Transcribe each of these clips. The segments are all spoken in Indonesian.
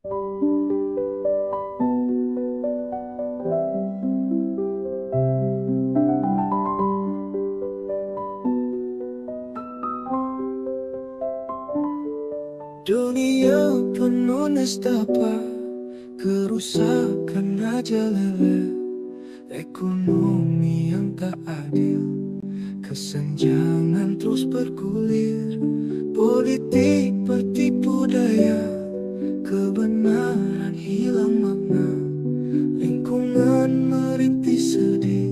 Dunia penuh nestapa, kerusakan rajalela, ekonomi yang tak adil, kesenjangan terus bergulir, politik bertipu daya, kebenaran hilang makna, lingkungan merintih sedih,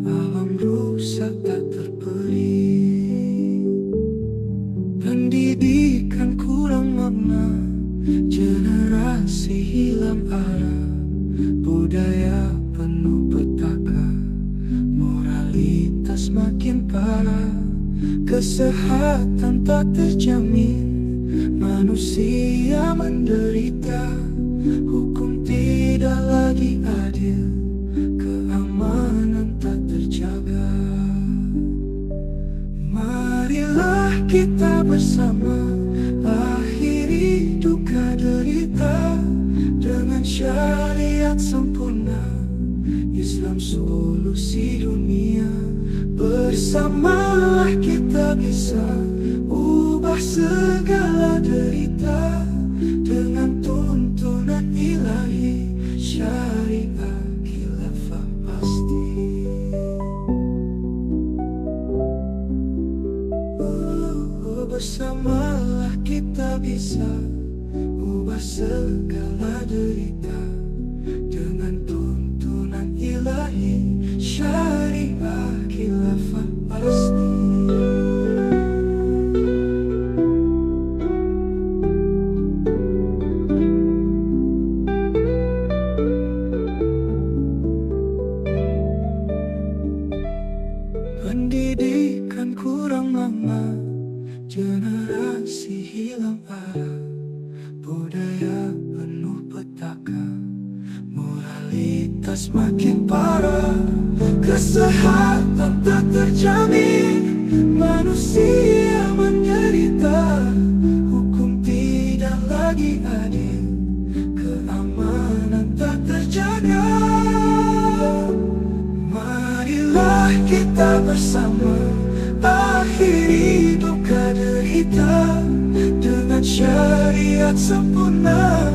alam rusak tak terperi. Pendidikan kurang makna, generasi hilang arah, budaya penuh petaka, moralitas makin parah, kesehatan tak terjamin, manusia menderita, hukum tidak lagi adil, keamanan tak terjaga. Marilah kita bersama akhiri duka derita dengan syariat sempurna, Islam solusi dunia. Bersamalah kita bisa ubah segala derita dengan tuntunan ilahi, syariat khilafah pasti. Bersamalah kita bisa ubah segala derita dengan tuntunan ilahi, syariah khilafah pasti. Pendidikan kurang makna, generasi hilang arah, budaya penuh petaka, moralitas makin parah, kesehatan tak terjamin, manusia menderita, hukum tidak lagi adil, keamanan tak terjaga. Marilah kita bersama akhiri duka derita dengan syariat sempurna,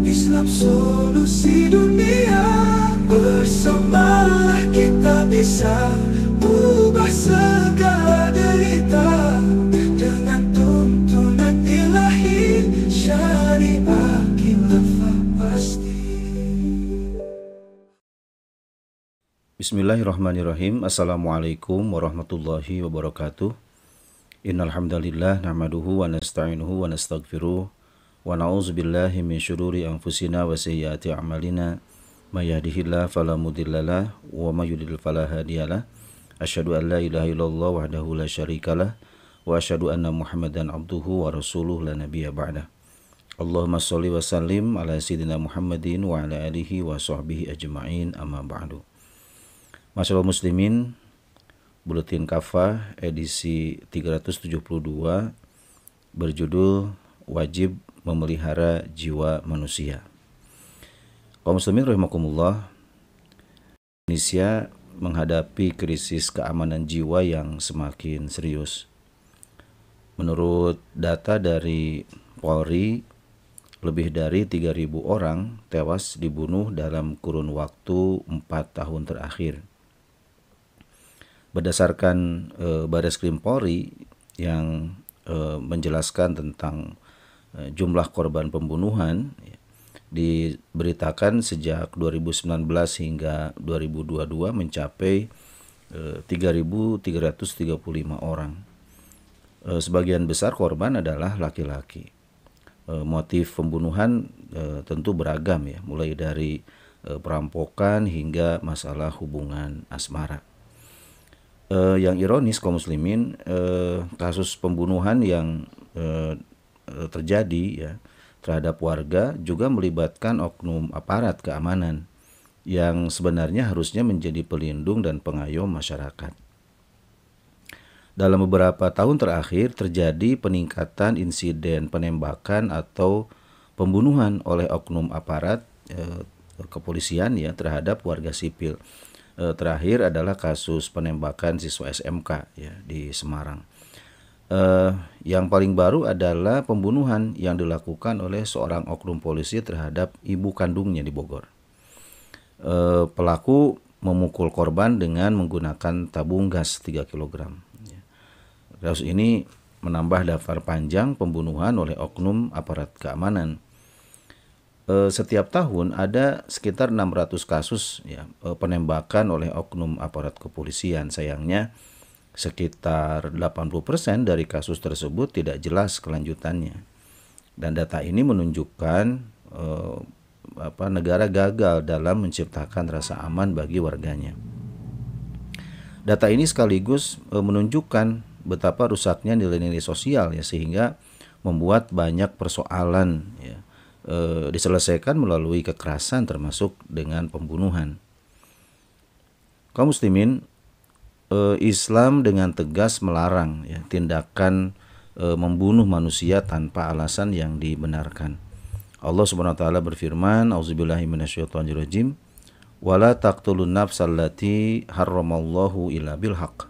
Islam solusi dunia. Bersamalah kita bisa ubah segala derita dengan tuntunan ilahi, syariat khilafah pasti. Bismillahirrahmanirrahim. Assalamualaikum warahmatullahi wabarakatuh. Innal hamdalillah nahmaduhu wa nasta'inuhu wa nastaghfiruh wa na'udzubillahi min syururi anfusina wa sayyiati a'malina may yahdihillahu fala mudhillalah wa may yudhlil fala hadiyalah. Asyhadu an la ilaha illallah wahdahu la syarikalah wa asyhadu anna Muhammadan abduhu wa rasuluh la nabiyya ba'dah. Allahumma shalli wa sallim ala sayyidina Muhammadin wa ala alihi wa sahbihi ajma'in, amma ba'du. Masyaallah muslimin, Buletin Kafah edisi 372 berjudul Wajib Memelihara Jiwa Manusia. Kaum muslimin rahimakumullah, Indonesia menghadapi krisis keamanan jiwa yang semakin serius. Menurut data dari Polri, lebih dari 3.000 orang tewas dibunuh dalam kurun waktu 4 tahun terakhir. Berdasarkan Bareskrim Polri yang menjelaskan tentang jumlah korban pembunuhan, diberitakan sejak 2019 hingga 2022 mencapai 3.335 orang. Sebagian besar korban adalah laki-laki. Motif pembunuhan tentu beragam ya, mulai dari perampokan hingga masalah hubungan asmara. Yang ironis kaum muslimin, kasus pembunuhan yang terjadi ya terhadap warga juga melibatkan oknum aparat keamanan yang sebenarnya harusnya menjadi pelindung dan pengayom masyarakat. Dalam beberapa tahun terakhir terjadi peningkatan insiden penembakan atau pembunuhan oleh oknum aparat kepolisian ya terhadap warga sipil. Terakhir adalah kasus penembakan siswa SMK ya di Semarang. Yang paling baru adalah pembunuhan yang dilakukan oleh seorang oknum polisi terhadap ibu kandungnya di Bogor. Pelaku memukul korban dengan menggunakan tabung gas 3 kg. Kasus ini menambah daftar panjang pembunuhan oleh oknum aparat keamanan. Setiap tahun ada sekitar 600 kasus ya, penembakan oleh oknum aparat kepolisian. Sayangnya sekitar 80% dari kasus tersebut tidak jelas kelanjutannya. Dan data ini menunjukkan negara gagal dalam menciptakan rasa aman bagi warganya. Data ini sekaligus menunjukkan betapa rusaknya nilai-nilai sosial ya, sehingga membuat banyak persoalan ya, diselesaikan melalui kekerasan termasuk dengan pembunuhan. Kaum muslimin, Islam dengan tegas melarang ya, tindakan membunuh manusia tanpa alasan yang dibenarkan. Allah Subhanahu wa taala berfirman, auzubillahi minasyaitonirrajim, wala taqtulun nafsallati harramallahu illa bil haqq.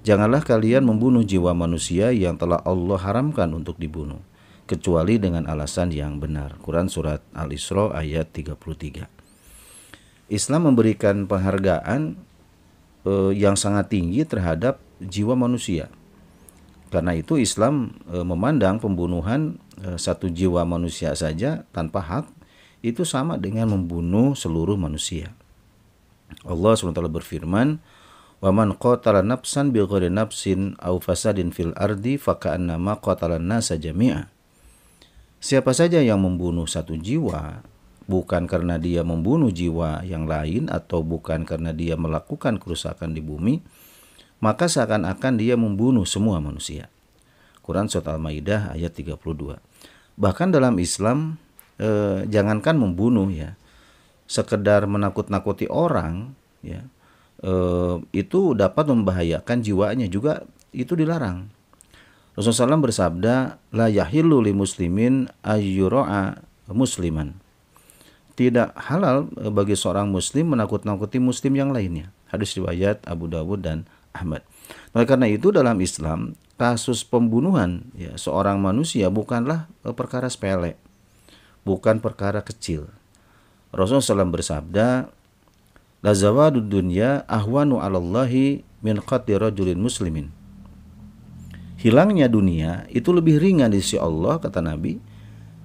Janganlah kalian membunuh jiwa manusia yang telah Allah haramkan untuk dibunuh kecuali dengan alasan yang benar. Quran surat Al-Isra ayat 33. Islam memberikan penghargaan yang sangat tinggi terhadap jiwa manusia. Karena itu Islam memandang pembunuhan satu jiwa manusia saja tanpa hak itu sama dengan membunuh seluruh manusia. Allah SWT berfirman, "Wa man qatala nafsan bighairi nafsin aw fasadin fil ardi faka'annama qatalan nasa jami'a." Siapa saja yang membunuh satu jiwa bukan karena dia membunuh jiwa yang lain atau bukan karena dia melakukan kerusakan di bumi, maka seakan-akan dia membunuh semua manusia. Quran surat Al-Maidah ayat 32. Bahkan dalam Islam jangankan membunuh ya, sekedar menakut-nakuti orang ya, itu dapat membahayakan jiwanya juga, itu dilarang. Rasulullah SAW bersabda, la yahillu li muslimin ayyura'a musliman. Tidak halal bagi seorang muslim menakut-nakuti muslim yang lainnya. Hadis riwayat Abu Dawud dan Ahmad. Oleh karena itu dalam Islam kasus pembunuhan ya, seorang manusia bukanlah perkara sepele, bukan perkara kecil. Rasulullah SAW bersabda, la zawadud dunya ahwanu 'alallahi min qatli rajulin muslimin. Hilangnya dunia itu lebih ringan di sisi Allah, kata Nabi,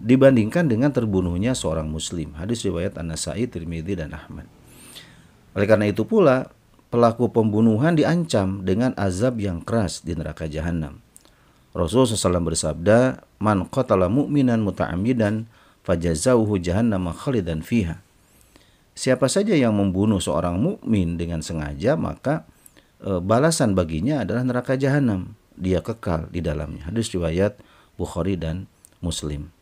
dibandingkan dengan terbunuhnya seorang muslim. Hadis riwayat An-Nasa'i, Tirmidzi dan Ahmad. Oleh karena itu pula pelaku pembunuhan diancam dengan azab yang keras di neraka jahanam. Rasulullah SAW bersabda, man qatala mu'minan muta'ammidan fajazauhu jahannam khalidan fiha. Siapa saja yang membunuh seorang mukmin dengan sengaja, maka balasan baginya adalah neraka jahanam. Dia kekal di dalamnya. Hadis riwayat Bukhari dan Muslim.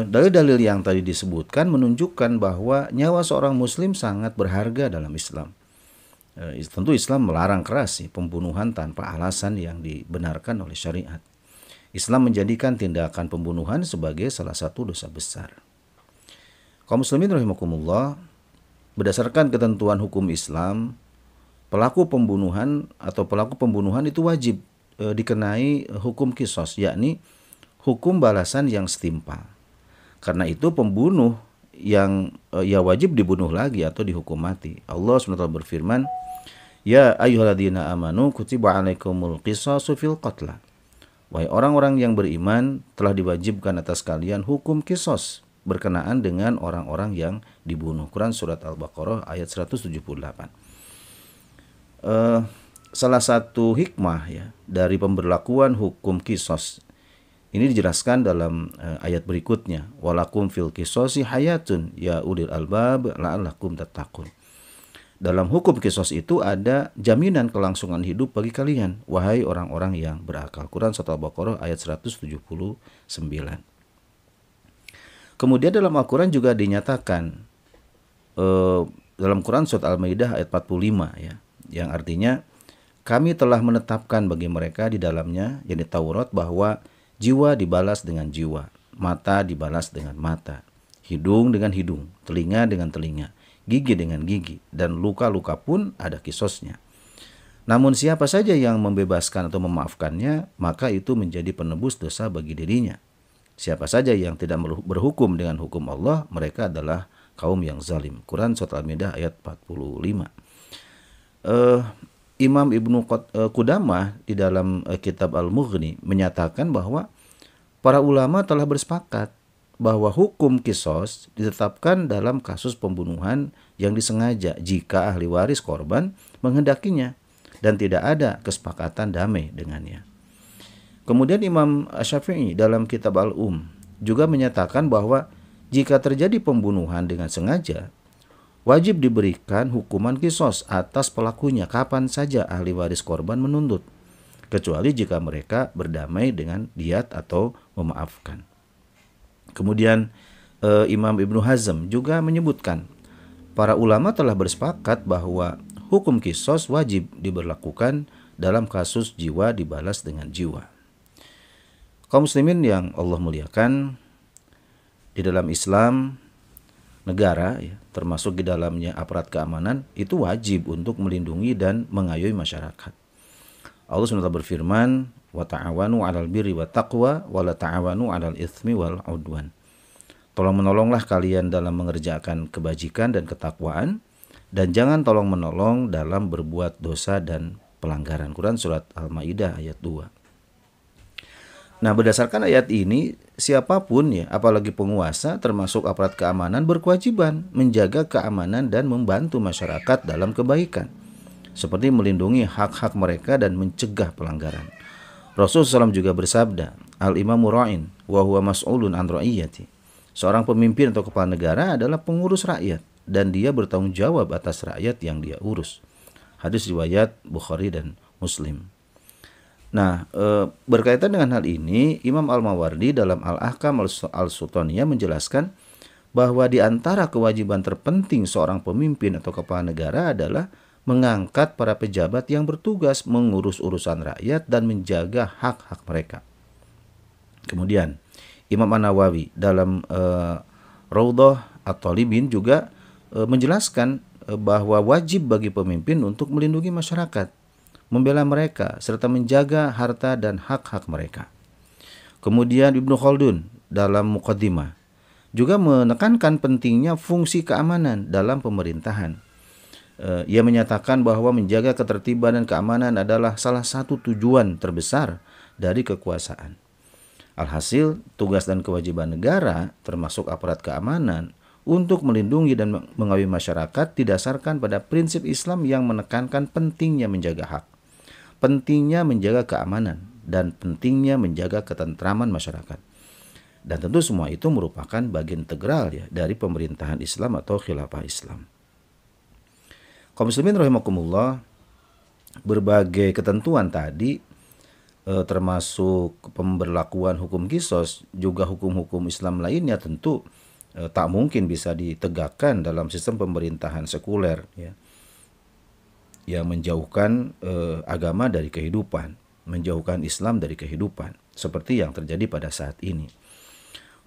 Dalil-dalil yang tadi disebutkan menunjukkan bahwa nyawa seorang muslim sangat berharga dalam Islam. Tentu Islam melarang keras pembunuhan tanpa alasan yang dibenarkan oleh syariat. Islam menjadikan tindakan pembunuhan sebagai salah satu dosa besar. Kaum muslimin rahimakumullah, berdasarkan ketentuan hukum Islam, pelaku pembunuhan itu wajib dikenai hukum qisas, yakni hukum balasan yang setimpal. Karena itu pembunuh yang wajib dibunuh lagi atau dihukum mati. Allah SWT berfirman, ya ayyuhalladzina amanu kutiba alaikumul qisasu fil qatla. Wahai orang-orang yang beriman, telah diwajibkan atas kalian hukum qisas berkenaan dengan orang-orang yang dibunuh. Quran surat Al-Baqarah ayat 178. Salah satu hikmah ya dari pemberlakuan hukum qisas ini dijelaskan dalam ayat berikutnya, walakum fil qisasi hayatun ya ulil albab la'allakum tattaqun. Dalam hukum qisas itu ada jaminan kelangsungan hidup bagi kalian, wahai orang-orang yang berakal. Quran surat Al-Baqarah ayat 179. Kemudian dalam Al-Quran juga dinyatakan dalam Quran surat Al-Maidah ayat 45 ya, yang artinya kami telah menetapkan bagi mereka di dalamnya, yakni Taurat, bahwa jiwa dibalas dengan jiwa mata dibalas dengan mata, hidung dengan hidung, telinga dengan telinga, gigi dengan gigi, dan luka-luka pun ada kisosnya. Namun siapa saja yang membebaskan atau memaafkannya, maka itu menjadi penebus dosa bagi dirinya. Siapa saja yang tidak berhukum dengan hukum Allah, mereka adalah kaum yang zalim. Quran Surat Al-Maidah ayat 45. Imam Ibnu Qudamah di dalam kitab Al-Mughni menyatakan bahwa para ulama telah bersepakat bahwa hukum kisos ditetapkan dalam kasus pembunuhan yang disengaja jika ahli waris korban menghendakinya dan tidak ada kesepakatan damai dengannya. Kemudian Imam Syafi'i dalam kitab juga menyatakan bahwa jika terjadi pembunuhan dengan sengaja, wajib diberikan hukuman kisos atas pelakunya kapan saja ahli waris korban menuntut, kecuali jika mereka berdamai dengan diat atau memaafkan. Kemudian Imam Ibnu Hazm juga menyebutkan, para ulama telah bersepakat bahwa hukum kisos wajib diberlakukan dalam kasus jiwa dibalas dengan jiwa. Kaum muslimin yang Allah muliakan, di dalam Islam, negara termasuk di dalamnya aparat keamanan itu wajib untuk melindungi dan mengayomi masyarakat. Allah SWT berfirman, wa ta'awanu 'alal birri wat taqwa wa la ta'awanu 'alal itsmi wal 'udwan. Tolong menolonglah kalian dalam mengerjakan kebajikan dan ketakwaan, dan jangan tolong menolong dalam berbuat dosa dan pelanggaran. Quran Surat Al-Maidah ayat 2. Nah, berdasarkan ayat ini, siapapun apalagi penguasa termasuk aparat keamanan berkewajiban menjaga keamanan dan membantu masyarakat dalam kebaikan, seperti melindungi hak-hak mereka dan mencegah pelanggaran. Rasulullah SAW juga bersabda, Al-imamu ra'in wa huwa mas'ulun an ra'iyati. Seorang pemimpin atau kepala negara adalah pengurus rakyat dan dia bertanggung jawab atas rakyat yang dia urus. Hadis riwayat Bukhari dan Muslim. Nah, berkaitan dengan hal ini, Imam Al-Mawardi dalam Al-Ahkam Al-Sultaniyah menjelaskan bahwa di antara kewajiban terpenting seorang pemimpin atau kepala negara adalah mengangkat para pejabat yang bertugas mengurus urusan rakyat dan menjaga hak-hak mereka. Kemudian, Imam An-Nawawi dalam Raudhah At-Talibin juga menjelaskan bahwa wajib bagi pemimpin untuk melindungi masyarakat, membela mereka, serta menjaga harta dan hak-hak mereka. Kemudian Ibnu Khaldun dalam Muqaddimah juga menekankan pentingnya fungsi keamanan dalam pemerintahan. Ia menyatakan bahwa menjaga ketertiban dan keamanan adalah salah satu tujuan terbesar dari kekuasaan. Alhasil, tugas dan kewajiban negara, termasuk aparat keamanan, untuk melindungi dan mengayomi masyarakat didasarkan pada prinsip Islam yang menekankan pentingnya menjaga hak, pentingnya menjaga keamanan, dan pentingnya menjaga ketentraman masyarakat. Dan tentu semua itu merupakan bagian integral dari pemerintahan Islam atau khilafah Islam. Kaum muslimin rahimakumullah, berbagai ketentuan tadi termasuk pemberlakuan hukum kisos, juga hukum-hukum Islam lainnya tentu tak mungkin bisa ditegakkan dalam sistem pemerintahan sekuler yang menjauhkan agama dari kehidupan, menjauhkan Islam dari kehidupan, seperti yang terjadi pada saat ini.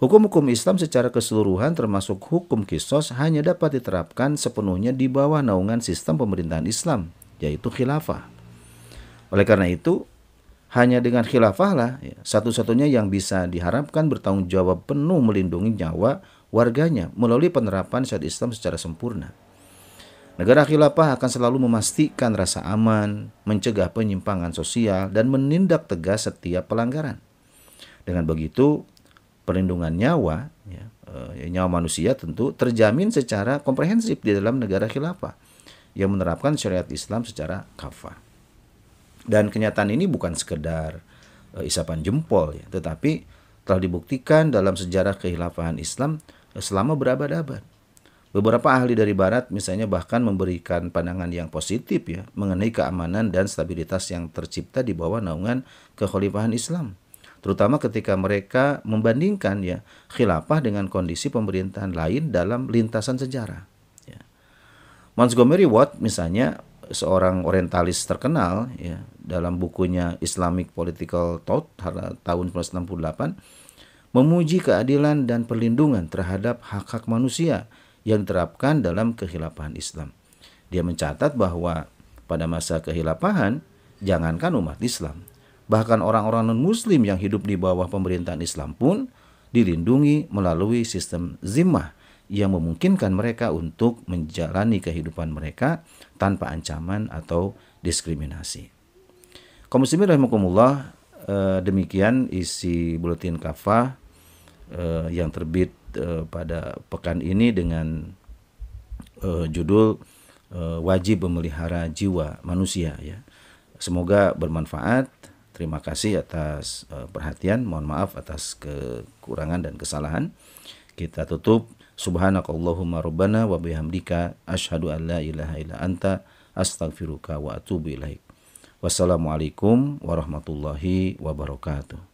Hukum-hukum Islam secara keseluruhan termasuk hukum kisos hanya dapat diterapkan sepenuhnya di bawah naungan sistem pemerintahan Islam, yaitu khilafah. Oleh karena itu, hanya dengan khilafah lah satu-satunya yang bisa diharapkan bertanggung jawab penuh melindungi nyawa warganya melalui penerapan syariat Islam secara sempurna. Negara khilafah akan selalu memastikan rasa aman, mencegah penyimpangan sosial, dan menindak tegas setiap pelanggaran. Dengan begitu, perlindungan nyawa manusia tentu terjamin secara komprehensif di dalam negara khilafah yang menerapkan syariat Islam secara kafah. Dan kenyataan ini bukan sekedar isapan jempol tetapi telah dibuktikan dalam sejarah kekhilafahan Islam selama berabad-abad. Beberapa ahli dari barat misalnya bahkan memberikan pandangan yang positif mengenai keamanan dan stabilitas yang tercipta di bawah naungan kekhalifahan Islam, terutama ketika mereka membandingkan khilafah dengan kondisi pemerintahan lain dalam lintasan sejarah. Montgomery Watt misalnya, seorang orientalis terkenal dalam bukunya Islamic Political Thought tahun 1968 memuji keadilan dan perlindungan terhadap hak-hak manusia yang diterapkan dalam kehilafahan Islam. Dia mencatat bahwa pada masa kehilafahan, jangankan umat Islam, bahkan orang-orang non-muslim yang hidup di bawah pemerintahan Islam pun dilindungi melalui sistem zimmah yang memungkinkan mereka untuk menjalani kehidupan mereka tanpa ancaman atau diskriminasi. Kaum muslimin rahimakumullah, demikian isi buletin kafah yang terbit pada pekan ini dengan judul wajib memelihara jiwa manusia ya. Semoga bermanfaat. Terima kasih atas perhatian. Mohon maaf atas kekurangan dan kesalahan. Kita tutup. Subhanakallahumma rabbana wa bihamdika asyhadu an la ilaha illa anta astaghfiruka wa atubu ilaik. Wassalamualaikum warahmatullahi wabarakatuh.